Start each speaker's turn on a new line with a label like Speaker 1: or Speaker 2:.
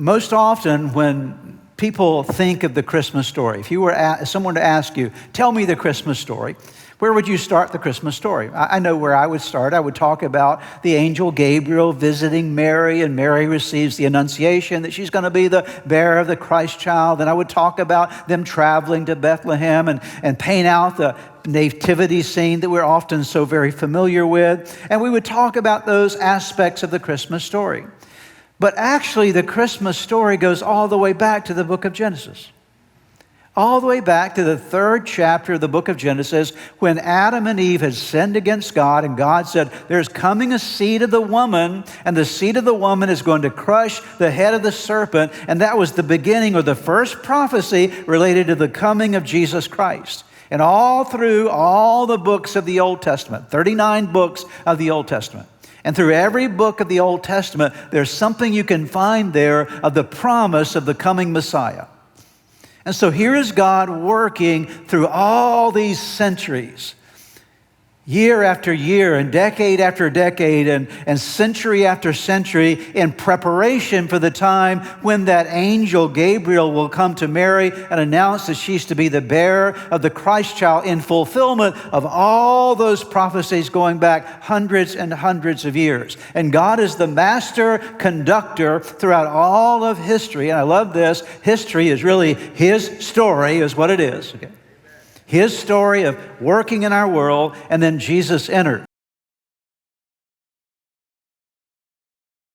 Speaker 1: Most often when people think of the Christmas story, if you were someone to ask you, tell me the Christmas story, where would you start the Christmas story? I know where I would start. I would talk about the angel Gabriel visiting Mary, and Mary receives the annunciation that she's going to be the bearer of the Christ child. And I would talk about them traveling to Bethlehem and paint out the nativity scene that we're often so very familiar with. And we would talk about those aspects of the Christmas story. But actually, the Christmas story goes all the way back to the book of Genesis. All the way back to the 3rd chapter of the book of Genesis, when Adam and Eve had sinned against God, and God said, there's coming a seed of the woman, and the seed of the woman is going to crush the head of the serpent. And that was the beginning, or the first prophecy related to the coming of Jesus Christ. And all through all the books of the Old Testament, 39 books of the Old Testament, and through every book of the Old Testament, there's something you can find there of the promise of the coming Messiah. And so here is God working through all these centuries, year after year and decade after decade and century after century, in preparation for the time when that angel Gabriel will come to Mary and announce that she's to be the bearer of the Christ child, in fulfillment of all those prophecies going back hundreds and hundreds of years. And God is the master conductor throughout all of history. And I love this. History is really His story, is what it is. Okay? His story of working in our world, and then Jesus entered.